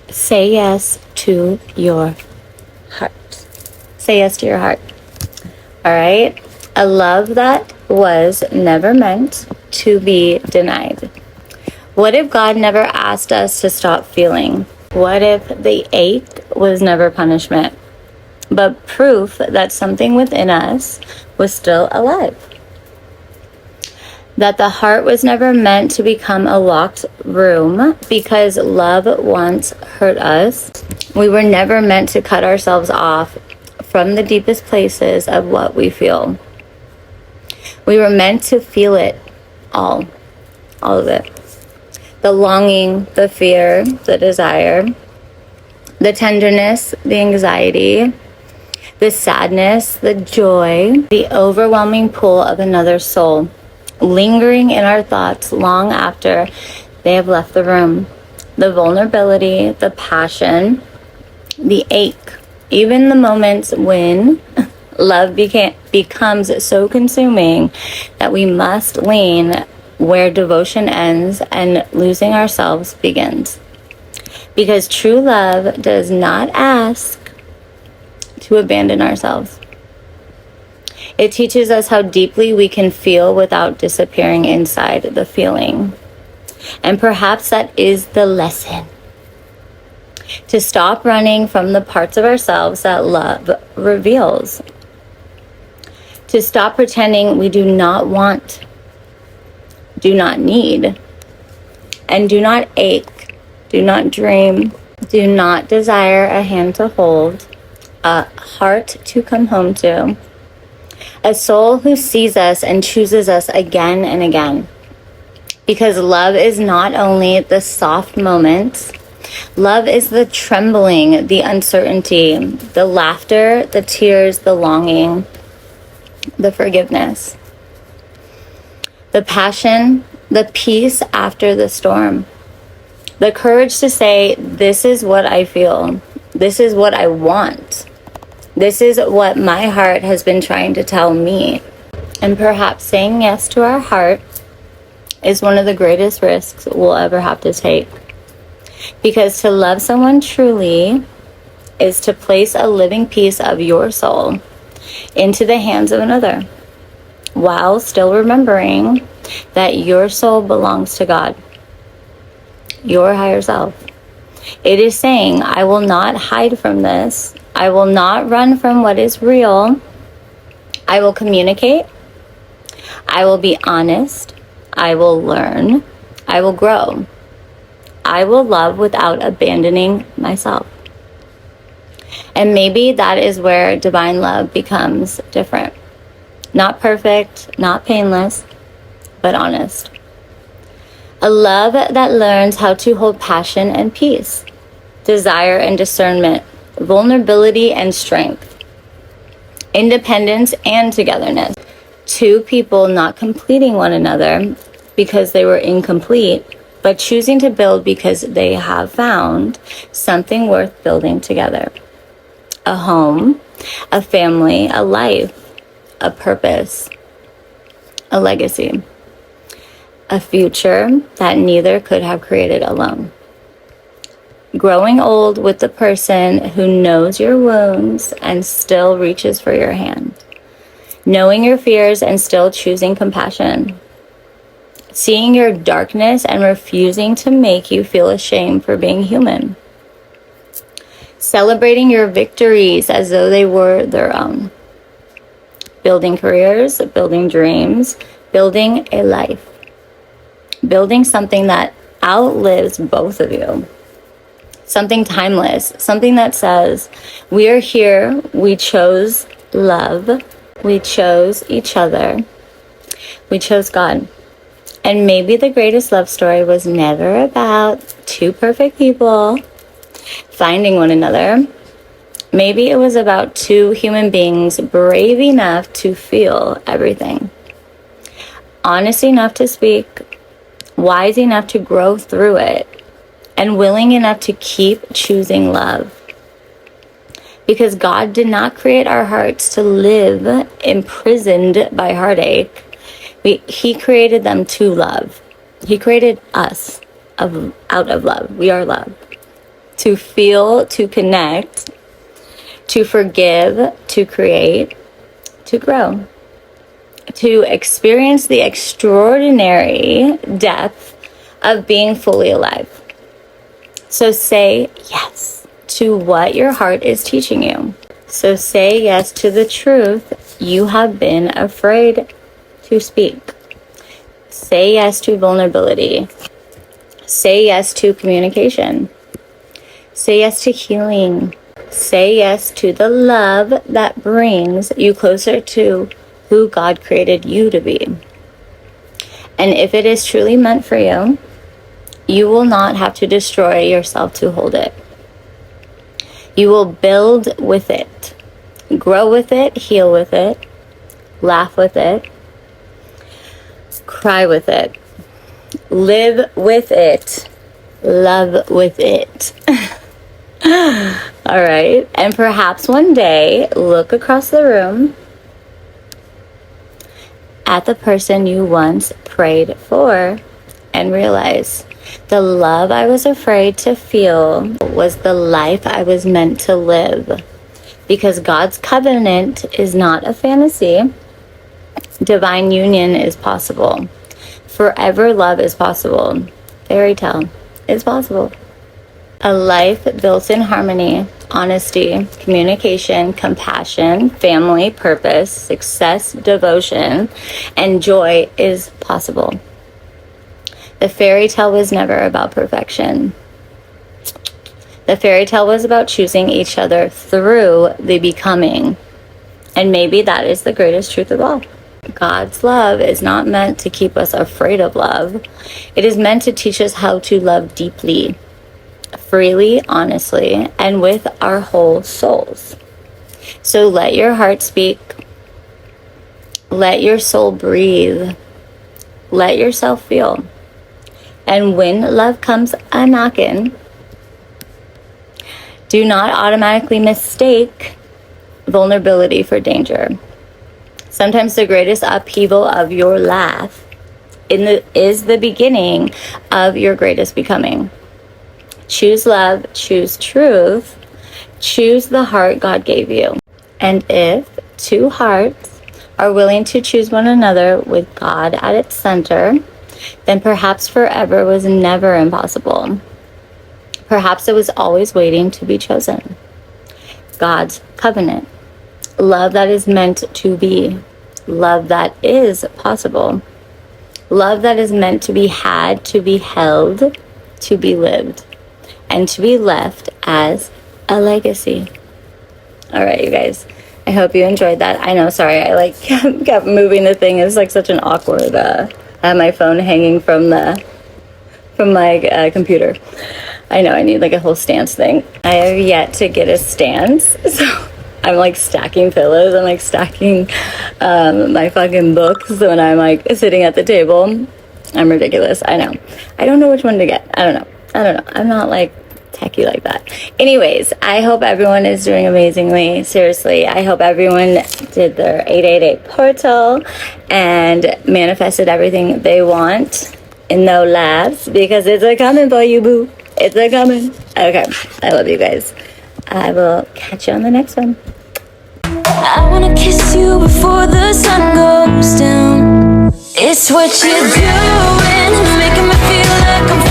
Say yes to your heart. Say yes to your heart. All right? A love that was never meant to be denied. What if God never asked us to stop feeling? What if the ache was never punishment, but proof that something within us was still alive? That the heart was never meant to become a locked room because love once hurt us. We were never meant to cut ourselves off from the deepest places of what we feel. We were meant to feel it all of it. The longing, the fear, the desire, the tenderness, the anxiety, the sadness, the joy, the overwhelming pull of another soul, lingering in our thoughts long after they have left the room. The vulnerability, the passion, the ache, even the moments when love becomes so consuming that we must lean where devotion ends and losing ourselves begins. Because true love does not ask to abandon ourselves. It teaches us how deeply we can feel without disappearing inside the feeling. And perhaps that is the lesson. To stop running from the parts of ourselves that love reveals. To stop pretending we do not want, do not need, and do not ache, do not dream, do not desire a hand to hold, a heart to come home to, a soul who sees us and chooses us again and again. Because love is not only the soft moments, love is the trembling, the uncertainty, the laughter, the tears, the longing, the forgiveness, the passion, the peace after the storm, the courage to say, this is what I feel, this is what I want, this is what my heart has been trying to tell me. And perhaps saying yes to our heart is one of the greatest risks we'll ever have to take. Because to love someone truly is to place a living piece of your soul into the hands of another, while still remembering that your soul belongs to God, your higher self. It is saying, I will not hide from this. I will not run from what is real. I will communicate. I will be honest. I will learn. I will grow. I will love without abandoning myself. And maybe that is where divine love becomes different. Not perfect, not painless, but honest. A love that learns how to hold passion and peace, desire and discernment, vulnerability and strength, independence and togetherness. Two people not completing one another because they were incomplete, but choosing to build because they have found something worth building together. A home, a family, a life, a purpose, a legacy, a future that neither could have created alone. Growing old with the person who knows your wounds and still reaches for your hand. Knowing your fears and still choosing compassion. Seeing your darkness and refusing to make you feel ashamed for being human. Celebrating your victories as though they were their own. Building careers, building dreams, building a life. Building something that outlives both of you. Something timeless, something that says, we are here, we chose love, we chose each other, we chose God. And maybe the greatest love story was never about two perfect people finding one another. Maybe it was about two human beings brave enough to feel everything, honest enough to speak, wise enough to grow through it, and willing enough to keep choosing love. Because God did not create our hearts to live imprisoned by heartache. He created them to love. He created us out of love. We are love. to feel, to connect, to forgive, to create, to grow, to experience the extraordinary depth of being fully alive. So say yes to what your heart is teaching you. So say yes to the truth you have been afraid to speak. Say yes to vulnerability. Say yes to communication. Say yes to healing. Say yes to the love that brings you closer to who God created you to be. And if it is truly meant for you, you will not have to destroy yourself to hold it. You will build with it, grow with it, heal with it, laugh with it, cry with it, live with it, love with it. All right. And perhaps one day, look across the room at the person you once prayed for and realize the love I was afraid to feel was the life I was meant to live. Because God's covenant is not a fantasy. Divine union is possible. Forever love is possible. Fairy tale is possible. A life built in harmony, honesty, communication, compassion, family, purpose, success, devotion, and joy is possible. The fairy tale was never about perfection. The fairy tale was about choosing each other through the becoming. And maybe that is the greatest truth of all. God's love is not meant to keep us afraid of love. It is meant to teach us how to love deeply, freely, honestly, and with our whole souls. So let your heart speak. Let your soul breathe. Let yourself feel. And when love comes a-knockin', do not automatically mistake vulnerability for danger. Sometimes the greatest upheaval of your life is the beginning of your greatest becoming. Choose love, choose truth, choose the heart God gave you. And if two hearts are willing to choose one another with God at its center, then perhaps forever was never impossible. Perhaps it was always waiting to be chosen. God's covenant. Love that is meant to be. Love that is possible. Love that is meant to be had, to be held, to be lived, and to be left as a legacy. All right, you guys. I hope you enjoyed that. I know, sorry, I kept moving the thing. It's such an awkward, I have my phone hanging from my computer. I know, I need a whole stance thing. I have yet to get a stance, so I'm stacking pillows. I'm stacking my fucking books when I'm sitting at the table. I'm ridiculous. I know. I don't know which one to get. I don't know. I'm not techie like that. Anyways, I hope everyone is doing amazingly. Seriously, I hope everyone did their 888 portal and manifested everything they want in no labs, because it's a coming for you, boo. It's a coming. Okay, I love you guys. I will catch you on the next one. I wanna kiss you before the sun goes down. It's what you're doing, making me feel like I'm